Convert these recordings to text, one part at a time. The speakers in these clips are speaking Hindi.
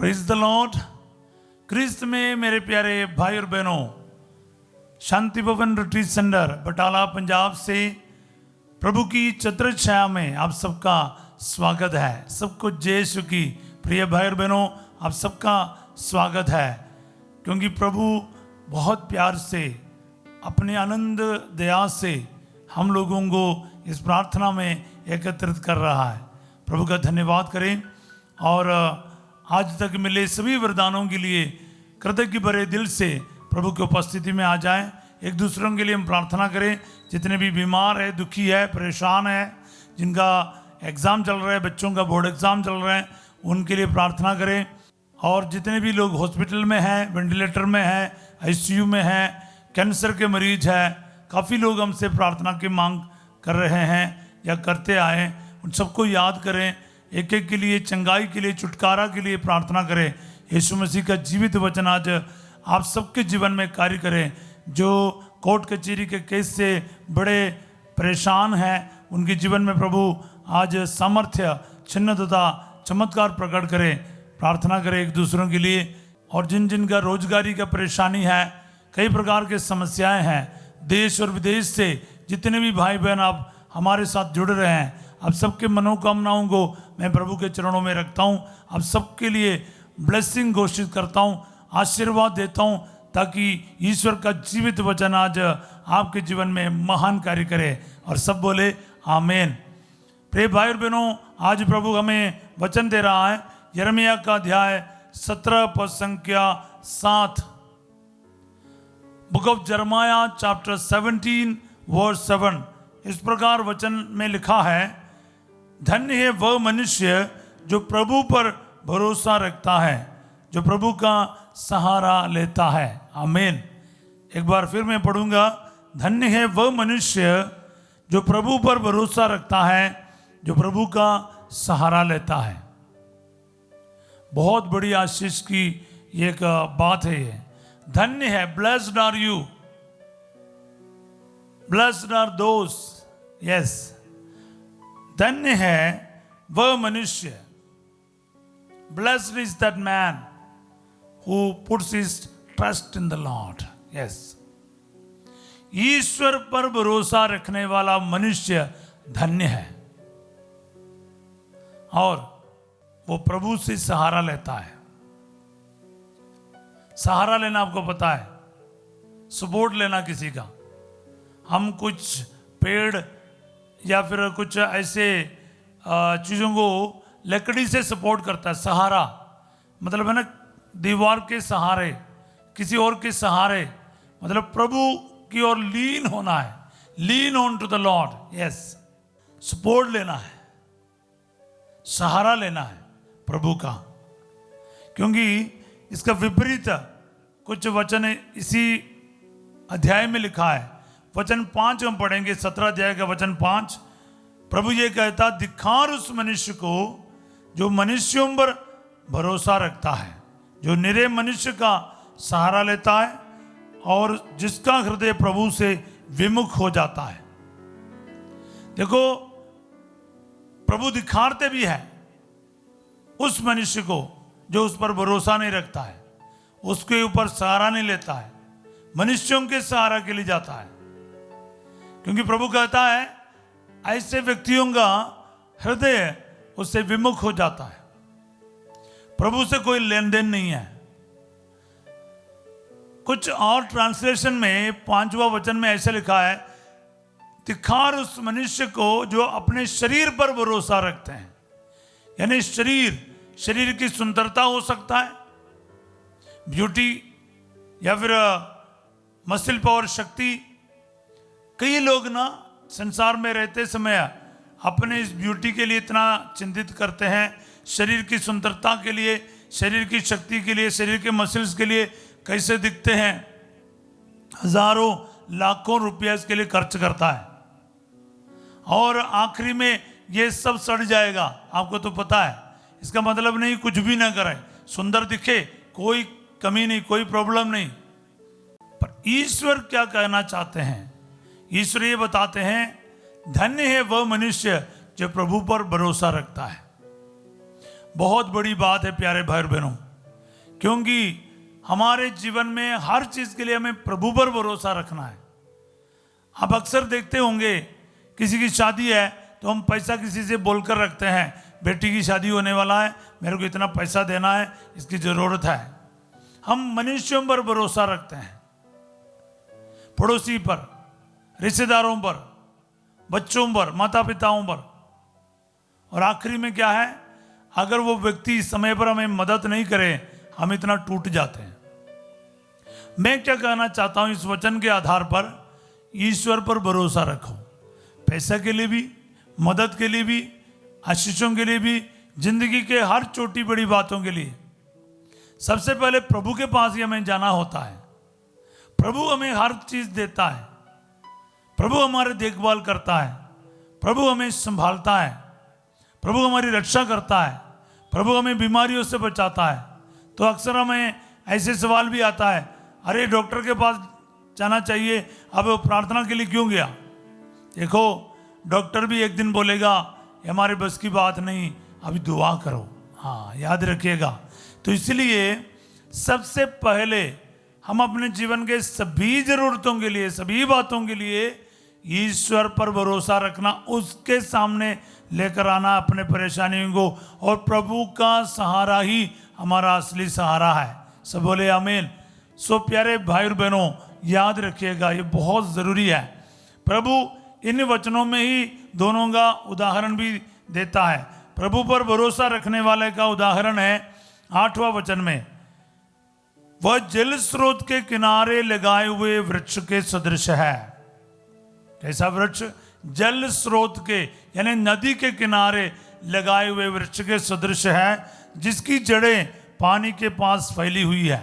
Praise the Lord. क्रिस्त में मेरे प्यारे भाई और बहनों, शांति भवन रिट्रीट सेंटर बटाला पंजाब से प्रभु की छत्र छाया में आप सबका स्वागत है। सबको जय यीशु की। प्रिय भाई और बहनों, आप सबका स्वागत है, क्योंकि प्रभु बहुत प्यार से अपने आनंद दया से हम लोगों को इस प्रार्थना में एकत्रित कर रहा है। प्रभु का धन्यवाद करें और आज तक मिले सभी वरदानों के लिए कृतज्ञ भरे दिल से प्रभु की उपस्थिति में आ जाएं। एक दूसरों के लिए हम प्रार्थना करें। जितने भी बीमार है, दुखी है, परेशान है, जिनका एग्ज़ाम चल रहा है, बच्चों का बोर्ड एग्ज़ाम चल रहा है, उनके लिए प्रार्थना करें। और जितने भी लोग हॉस्पिटल में हैं, वेंटिलेटर में हैं, आईसीयू में हैं, कैंसर के मरीज हैं, काफ़ी लोग हमसे प्रार्थना की मांग कर रहे हैं या करते आए, उन सबको याद करें। एक एक के लिए, चंगाई के लिए, छुटकारा के लिए प्रार्थना करें। यीशु मसीह का जीवित वचन आज आप सबके जीवन में कार्य करें। जो कोर्ट कचहरी के केस से बड़े परेशान हैं, उनके जीवन में प्रभु आज सामर्थ्य, छिन्नता, चमत्कार प्रकट करें। प्रार्थना करें एक दूसरों के लिए। और जिन जिन का रोजगारी का परेशानी है, कई प्रकार के समस्याएं हैं, देश और विदेश से जितने भी भाई बहन आप हमारे साथ जुड़ रहे हैं, आप सबके मनोकामनाओं को मैं प्रभु के चरणों में रखता हूँ। आप सबके लिए ब्लेसिंग घोषित करता हूँ, आशीर्वाद देता हूँ, ताकि ईश्वर का जीवित वचन आज आपके जीवन में महान कार्य करे। और सब बोले आमीन। प्रिय भाई और बहनों, आज प्रभु हमें वचन दे रहा है यिर्मयाह का अध्याय 17 पद संख्या 7। बुक ऑफ यिर्मयाह चैप्टर 17 वर्स 7। इस प्रकार वचन में लिखा है, धन्य है वह मनुष्य जो प्रभु पर भरोसा रखता है, जो प्रभु का सहारा लेता है। आमीन। एक बार फिर मैं पढ़ूंगा, धन्य है वह मनुष्य जो प्रभु पर भरोसा रखता है, जो प्रभु का सहारा लेता है। बहुत बड़ी आशीष की एक बात है ये। धन्य है, blessed are you, blessed are those, yes, धन्य है वह मनुष्य, blessed is that man who puts his trust in the Lord. Yes, ईश्वर पर भरोसा रखने वाला मनुष्य धन्य है और वो प्रभु से सहारा लेता है। सहारा लेना आपको पता है, सपोर्ट लेना किसी का। हम कुछ पेड़ या फिर कुछ ऐसे चीज़ों को लकड़ी से सपोर्ट करता है। सहारा मतलब है ना, दीवार के सहारे, किसी और के सहारे, मतलब प्रभु की ओर लीन होना है। Lean on to the Lord. Yes, support लेना है, सहारा लेना है प्रभु का। क्योंकि इसका विपरीत कुछ वचन इसी अध्याय में लिखा है। वचन 5 हम पढ़ेंगे, 17 अध्याय का वचन 5। प्रभु ये कहता, धिक्कार उस मनुष्य को जो मनुष्यों पर भरोसा रखता है, जो निरे मनुष्य का सहारा लेता है और जिसका हृदय प्रभु से विमुख हो जाता है। देखो, प्रभु धिक्कारते भी है उस मनुष्य को जो उस पर भरोसा नहीं रखता है, उसके ऊपर सहारा नहीं लेता है, मनुष्यों के सहारा के लिए जाता है। क्योंकि प्रभु कहता है ऐसे व्यक्तियों का हृदय उससे विमुख हो जाता है, प्रभु से कोई लेन देन नहीं है। कुछ और ट्रांसलेशन में 5वां वचन में ऐसे लिखा है, धिक्कार उस मनुष्य को जो अपने शरीर पर भरोसा रखते हैं। यानी शरीर की सुंदरता हो सकता है, ब्यूटी, या फिर मसल पावर, शक्ति। कई लोग ना संसार में रहते समय अपने इस ब्यूटी के लिए इतना चिंतित करते हैं, शरीर की सुंदरता के लिए, शरीर की शक्ति के लिए, शरीर के मसल्स के लिए कैसे दिखते हैं, हजारों लाखों रुपया इसके लिए खर्च करता है। और आखिरी में ये सब सड़ जाएगा, आपको तो पता है। इसका मतलब नहीं कुछ भी ना करें, सुंदर दिखे, कोई कमी नहीं, कोई प्रॉब्लम नहीं। पर ईश्वर क्या कहना चाहते हैं? ईश्वर ये बताते हैं, धन्य है वह मनुष्य जो प्रभु पर भरोसा रखता है। बहुत बड़ी बात है प्यारे भाई बहनों। क्योंकि हमारे जीवन में हर चीज के लिए हमें प्रभु पर भरोसा रखना है। आप अक्सर देखते होंगे किसी की शादी है तो हम पैसा किसी से बोलकर रखते हैं, बेटी की शादी होने वाला है, मेरे को इतना पैसा देना है, इसकी जरूरत है। हम मनुष्यों पर भरोसा रखते हैं, पड़ोसी पर, रिश्तेदारों पर, बच्चों पर, माता पिताओं पर। और आखिरी में क्या है, अगर वो व्यक्ति समय पर हमें मदद नहीं करे हम इतना टूट जाते हैं। मैं क्या कहना चाहता हूं इस वचन के आधार पर, ईश्वर पर भरोसा रखो। पैसा के लिए भी, मदद के लिए भी, आशीषों के लिए भी, जिंदगी के हर छोटी बड़ी बातों के लिए सबसे पहले प्रभु के पास ही हमें जाना होता है। प्रभु हमें हर चीज देता है, प्रभु हमारी देखभाल करता है, प्रभु हमें संभालता है, प्रभु हमारी रक्षा करता है, प्रभु हमें बीमारियों से बचाता है। तो अक्सर हमें ऐसे सवाल भी आता है, अरे डॉक्टर के पास जाना चाहिए, अब वो प्रार्थना के लिए क्यों गया? देखो, डॉक्टर भी एक दिन बोलेगा ये हमारे बस की बात नहीं, अभी दुआ करो। हाँ, याद रखिएगा। तो इसलिए सबसे पहले हम अपने जीवन के सभी जरूरतों के लिए, सभी बातों के लिए ईश्वर पर भरोसा रखना, उसके सामने लेकर आना अपने परेशानियों को, और प्रभु का सहारा ही हमारा असली सहारा है। सब बोले आमीन। सो प्यारे भाई और बहनों, याद रखिएगा, ये बहुत ज़रूरी है। प्रभु इन वचनों में ही दोनों का उदाहरण भी देता है। प्रभु पर भरोसा रखने वाले का उदाहरण है 8वां वचन में, वह जल स्रोत के किनारे लगाए हुए वृक्ष के सदृश है। कैसा वृक्ष? जल स्रोत के यानी नदी के किनारे लगाए हुए वृक्ष के सदृश है, जिसकी जड़ें पानी के पास फैली हुई है।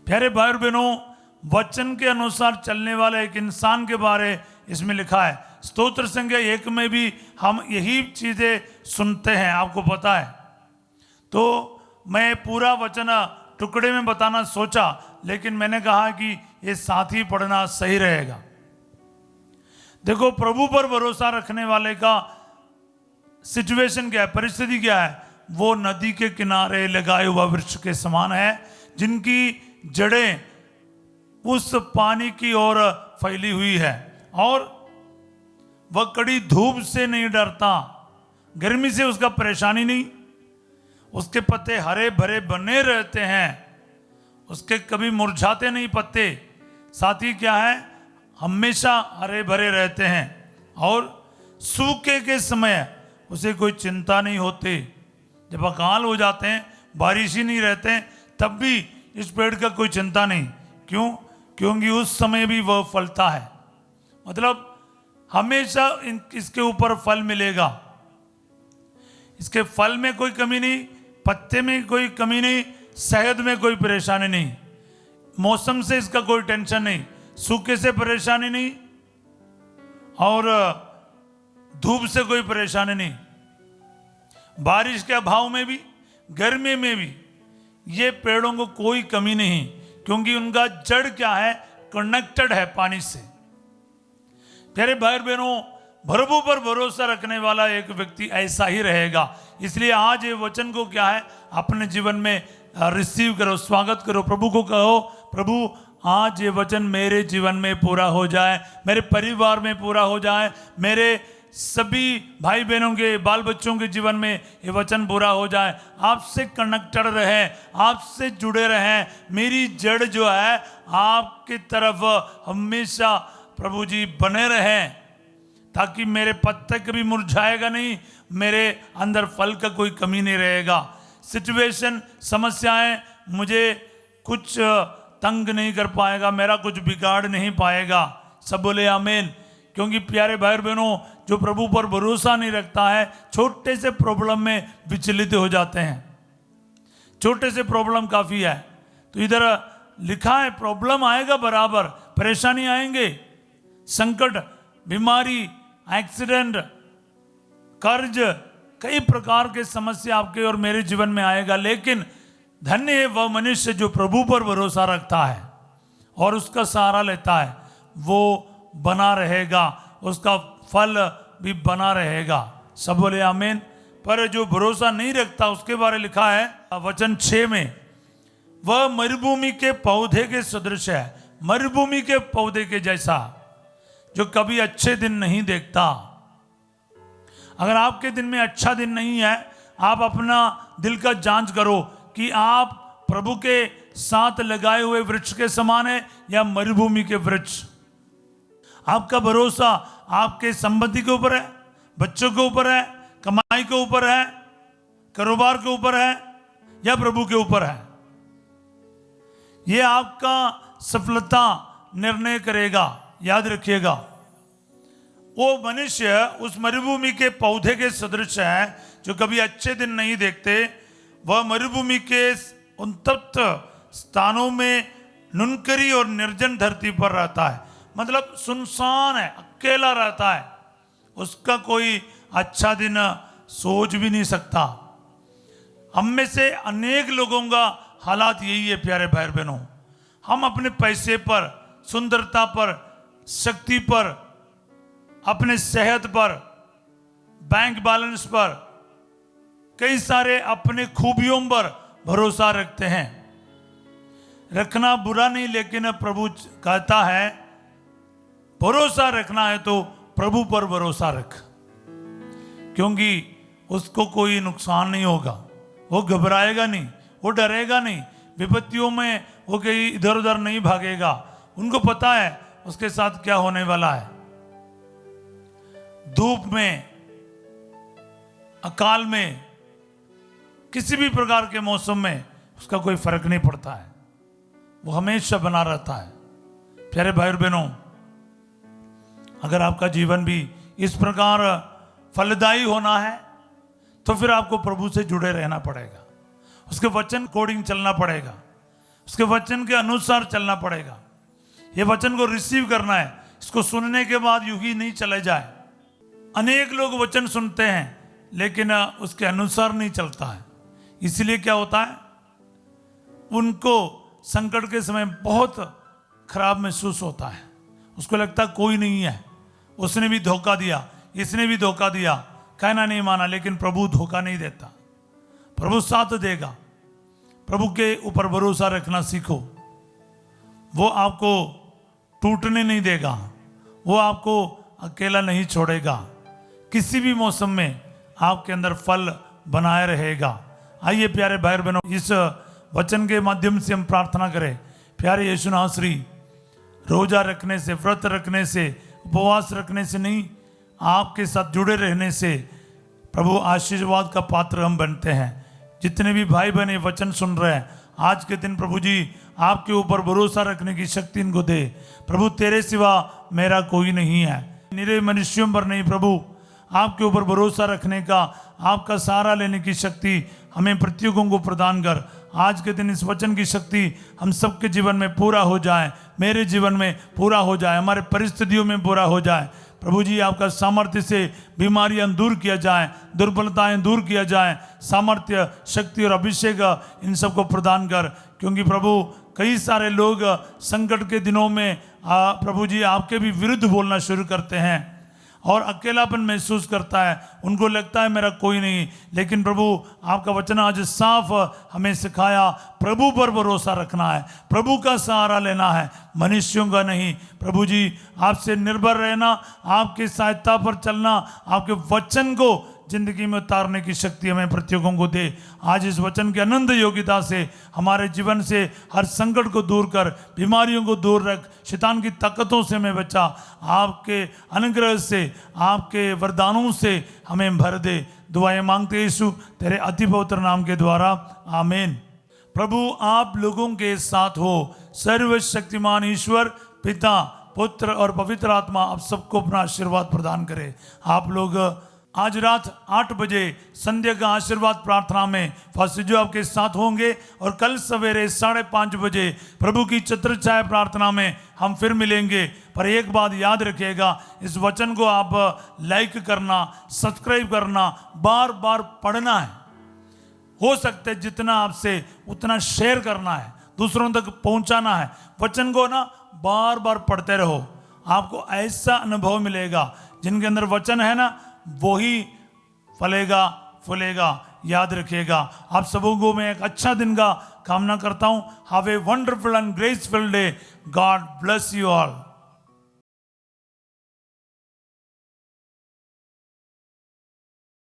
प्यारे भाई और बहनों, वचन के अनुसार चलने वाले एक इंसान के बारे इसमें लिखा है। स्तोत्र संख्या 1 में भी हम यही चीजें सुनते हैं, आपको पता है। तो मैं पूरा वचन टुकड़े में बताना सोचा, लेकिन मैंने कहा कि ये साथ ही पढ़ना सही रहेगा। देखो, प्रभु पर भरोसा रखने वाले का सिचुएशन क्या है, परिस्थिति क्या है? वो नदी के किनारे लगाए हुआ वृक्ष के समान है, जिनकी जड़ें उस पानी की ओर फैली हुई है, और वह कड़ी धूप से नहीं डरता, गर्मी से उसका परेशानी नहीं, उसके पत्ते हरे भरे बने रहते हैं, उसके कभी मुरझाते नहीं पत्ते, साथ ही क्या है, हमेशा हरे भरे रहते हैं, और सूखे के समय उसे कोई चिंता नहीं होती। जब अकाल हो जाते हैं, बारिश ही नहीं रहते हैं, तब भी इस पेड़ का कोई चिंता नहीं। क्यों? क्योंकि उस समय भी वह फलता है, मतलब हमेशा इसके ऊपर फल मिलेगा। इसके फल में कोई कमी नहीं, पत्ते में कोई कमी नहीं, सेहत में कोई परेशानी नहीं, मौसम से इसका कोई टेंशन नहीं, सूखे से परेशानी नहीं, और धूप से कोई परेशानी नहीं, बारिश के अभाव में भी, गर्मी में भी ये पेड़ों को कोई कमी नहीं, क्योंकि उनका जड़ क्या है, कनेक्टेड है पानी से। प्यारे भाई बहनों, प्रभु पर भरोसा रखने वाला एक व्यक्ति ऐसा ही रहेगा। इसलिए आज ये वचन को क्या है, अपने जीवन में रिसीव करो, स्वागत करो। प्रभु को कहो, प्रभु आज ये वचन मेरे जीवन में पूरा हो जाए, मेरे परिवार में पूरा हो जाए, मेरे सभी भाई बहनों के, बाल बच्चों के जीवन में ये वचन पूरा हो जाए। आपसे कनेक्टेड रहे, आपसे जुड़े रहें, मेरी जड़ जो है आपकी तरफ हमेशा प्रभु जी बने रहें, ताकि मेरे पत्ते कभी मुरझाएगा नहीं, मेरे अंदर फल का कोई कमी नहीं रहेगा। सिचुएशन, समस्याएं मुझे कुछ तंग नहीं कर पाएगा, मेरा कुछ बिगाड़ नहीं पाएगा। सब बोले आमीन। क्योंकि प्यारे भाई बहनों, जो प्रभु पर भरोसा नहीं रखता है, छोटे से प्रॉब्लम में विचलित हो जाते हैं। छोटे से प्रॉब्लम काफ़ी है। तो इधर लिखा है प्रॉब्लम आएगा, बराबर परेशानी आएंगे, संकट, बीमारी, एक्सीडेंट, कर्ज, कई प्रकार के समस्या आपके और मेरे जीवन में आएगा। लेकिन धन्य है वह मनुष्य जो प्रभु पर भरोसा रखता है और उसका सहारा लेता है, वो बना रहेगा, उसका फल भी बना रहेगा। सब बोले आमीन। पर जो भरोसा नहीं रखता उसके बारे लिखा है वचन 6 में, वह मरुभूमि के पौधे के सदृश है, मरुभूमि के पौधे के जैसा, जो कभी अच्छे दिन नहीं देखता। अगर आपके दिन में अच्छा दिन नहीं है, आप अपना दिल का जांच करो कि आप प्रभु के साथ लगाए हुए वृक्ष के समान है या मरुभूमि के वृक्ष। आपका भरोसा आपके संबंधी के ऊपर है, बच्चों के ऊपर है, कमाई के ऊपर है, कारोबार के ऊपर है या प्रभु के ऊपर है। यह आपका सफलता निर्णय करेगा। याद रखिएगा, वो मनुष्य उस मरुभूमि के पौधे के सदृश है जो कभी अच्छे दिन नहीं देखते। वह मरुभूमि के उन तप्त स्थानों में नुनकरी और निर्जन धरती पर रहता है, मतलब सुनसान है, अकेला रहता है। उसका कोई अच्छा दिन सोच भी नहीं सकता। हम में से अनेक लोगों का हालात यही है प्यारे भाई बहनों। हम अपने पैसे पर, सुंदरता पर, शक्ति पर, अपने सेहत पर, बैंक बैलेंस पर, कई सारे अपने खूबियों पर भरोसा रखते हैं। रखना बुरा नहीं, लेकिन प्रभु कहता है भरोसा रखना है तो प्रभु पर भरोसा रख, क्योंकि उसको कोई नुकसान नहीं होगा। वो घबराएगा नहीं, वो डरेगा नहीं, विपत्तियों में वो कहीं इधर उधर नहीं भागेगा। उनको पता है उसके साथ क्या होने वाला है। धूप में, अकाल में, किसी भी प्रकार के मौसम में उसका कोई फर्क नहीं पड़ता है। वो हमेशा बना रहता है। प्यारे भाई और बहनों, अगर आपका जीवन भी इस प्रकार फलदायी होना है तो फिर आपको प्रभु से जुड़े रहना पड़ेगा। उसके वचन कोडिंग चलना पड़ेगा, उसके वचन के अनुसार चलना पड़ेगा। ये वचन को रिसीव करना है। इसको सुनने के बाद यूं ही नहीं चले जाए। अनेक लोग वचन सुनते हैं लेकिन उसके अनुसार नहीं चलता है। इसलिए क्या होता है, उनको संकट के समय बहुत खराब महसूस होता है। उसको लगता है कोई नहीं है, उसने भी धोखा दिया, इसने भी धोखा दिया, कहना नहीं माना। लेकिन प्रभु धोखा नहीं देता, प्रभु साथ देगा। प्रभु के ऊपर भरोसा रखना सीखो। वो आपको टूटने नहीं देगा, वो आपको अकेला नहीं छोड़ेगा। किसी भी मौसम में आपके अंदर फल बनाए रहेगा। आइए प्यारे भाई बहनों, इस वचन के माध्यम से हम प्रार्थना करें। प्यारे यीशु नासरी, रोजा रखने से, व्रत रखने से, उपवास रखने से नहीं, आपके साथ जुड़े रहने से प्रभु आशीर्वाद का पात्र हम बनते हैं। जितने भी भाई बहन वचन सुन रहे हैं, आज के दिन प्रभु जी आपके ऊपर भरोसा रखने की शक्ति इनको दे। प्रभु तेरे सिवा मेरा कोई नहीं है, निरे मनुष्यों पर नहीं, प्रभु आपके ऊपर भरोसा रखने का, आपका सहारा लेने की शक्ति हमें प्रत्येकों को प्रदान कर। आज के दिन इस वचन की शक्ति हम सबके जीवन में पूरा हो जाए, मेरे जीवन में पूरा हो जाए, हमारे परिस्थितियों में पूरा हो जाए। प्रभु जी आपका सामर्थ्य से बीमारियां दूर किया जाए, दुर्बलताएं दूर किया जाए। सामर्थ्य, शक्ति और अभिषेक इन सबको प्रदान कर, क्योंकि प्रभु कई सारे लोग संकट के दिनों में प्रभु जी आपके भी विरुद्ध बोलना शुरू करते हैं और अकेलापन महसूस करता है। उनको लगता है मेरा कोई नहीं। लेकिन प्रभु आपका वचन आज साफ हमें सिखाया, प्रभु पर भरोसा रखना है, प्रभु का सहारा लेना है, मनुष्यों का नहीं। प्रभु जी आपसे निर्भर रहना, आपकी सहायता पर चलना, आपके वचन को जिंदगी में उतारने की शक्ति हमें प्रत्येकों को दे। आज इस वचन की अनंत योग्यता से हमारे जीवन से हर संकट को दूर कर, बीमारियों को दूर रख, शैतान की ताकतों से हमें बचा। आपके अनुग्रह से, आपके वरदानों से हमें भर दे। दुआएं मांगते यीशु तेरे अति पवित्र नाम के द्वारा, आमीन। प्रभु आप लोगों के साथ हो। सर्वशक्तिमान ईश्वर पिता, पुत्र और पवित्र आत्मा आप सबको अपना आशीर्वाद प्रदान करे। आप लोग आज रात 8 बजे संध्या का आशीर्वाद प्रार्थना में फास्ट जो आपके साथ होंगे और कल सवेरे 5:30 बजे प्रभु की छत्र छाया प्रार्थना में हम फिर मिलेंगे। पर एक बात याद रखिएगा, इस वचन को आप लाइक करना, सब्सक्राइब करना, बार बार पढ़ना है। हो सकता है जितना आपसे उतना शेयर करना है, दूसरों तक पहुंचाना है। वचन को ना बार बार पढ़ते रहो, आपको ऐसा अनुभव मिलेगा। जिनके अंदर वचन है ना, वही फलेगा फूलेगा। याद रखिएगा। आप सबों को मैं एक अच्छा दिन का कामना करता हूँ। Have a wonderful and graceful day. God bless you all.